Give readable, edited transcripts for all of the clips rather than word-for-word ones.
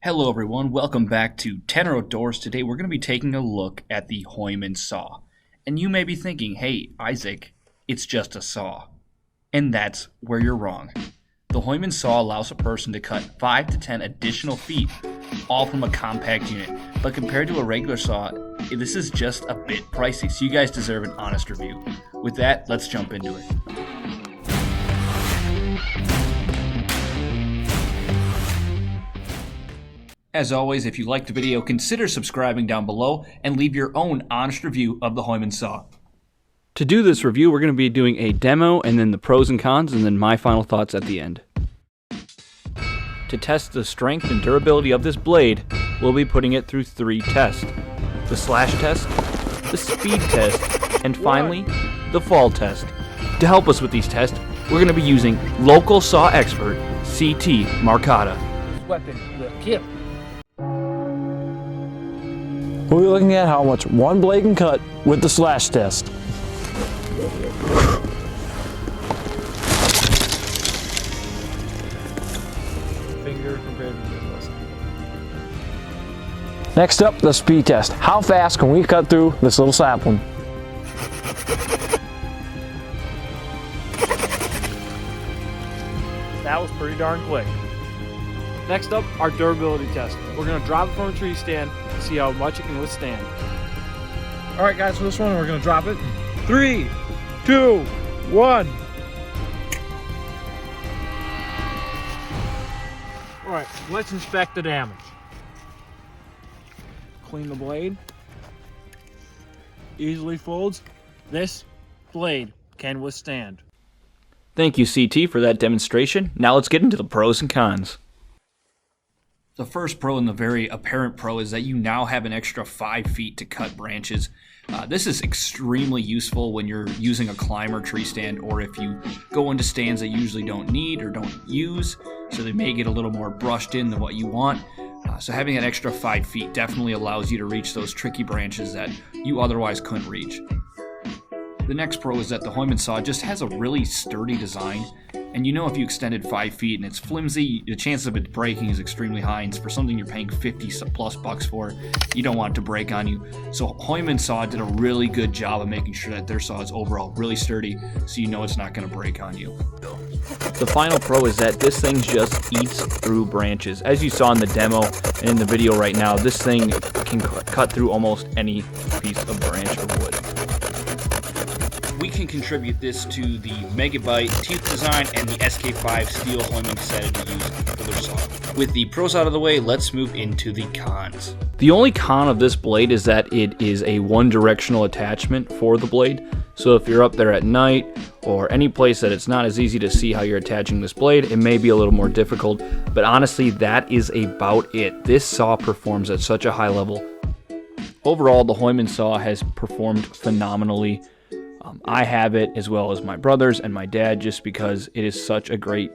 Hello everyone, welcome back to Tenor Outdoors. Today we're going to be taking a look at the Hooyman saw. And you may be thinking, hey Isaac, it's just a saw. And that's where you're wrong. The Hooyman saw allows a person to cut 5 to 10 additional feet, all from a compact unit. But compared to a regular saw, this is just a bit pricey, so you guys deserve an honest review. With that, let's jump into it. As always, if you liked the video, consider subscribing down below and leave your own honest review of the Hooyman saw. To do this review, we're going to be doing a demo and then the pros and cons and then my final thoughts at the end. To test the strength and durability of this blade, we'll be putting it through 3 tests. The slash test, the speed test, and finally, the fall test. To help us with these tests, we're going to be using local saw expert, CT Marcata. Weapon will kill. We'll be looking at how much one blade can cut with the slash test. Finger compared to this. Next up, the speed test. How fast can we cut through this little sapling? That was pretty darn quick. Next up, our durability test. We're going to drop it from a tree stand and see how much it can withstand. Alright guys, for this one, we're going to drop it. 3, 2, 1. Alright, let's inspect the damage. Clean the blade. Easily folds. This blade can withstand. Thank you, CT, for that demonstration. Now let's get into the pros and cons. The first pro and the very apparent pro is that you now have an extra 5 feet to cut branches. This is extremely useful when you're using a climber tree stand, or if you go into stands that you usually don't need or don't use, so they may get a little more brushed in than what you want. So having that extra 5 feet definitely allows you to reach those tricky branches that you otherwise couldn't reach. The next pro is that the Hooyman saw just has a really sturdy design, and you know if you extended 5 feet and it's flimsy, the chance of it breaking is extremely high, and for something you're paying 50 plus bucks for, you don't want it to break on you. So Hooyman saw did a really good job of making sure that their saw is overall really sturdy, so you know it's not going to break on you. The final pro is that this thing just eats through branches. As you saw in the demo and in the video right now, this thing can cut through almost any piece of branch or wood. We can contribute this to the Megabyte teeth design and the SK5 steel Hooyman decided to use for their saw. With the pros out of the way, let's move into the cons. The only con of this blade is that it is a one-directional attachment for the blade. So if you're up there at night or any place that it's not as easy to see how you're attaching this blade, it may be a little more difficult. But honestly, that is about it. This saw performs at such a high level. Overall, the Hooyman saw has performed phenomenally. I have it as well as my brothers and my dad just because it is such a great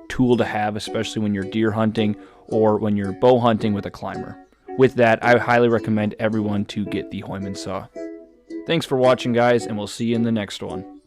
tool to have, especially when you're deer hunting or when you're bow hunting with a climber. With that, I highly recommend everyone to get the Hooyman saw. Thanks for watching, guys, and we'll see you in the next one.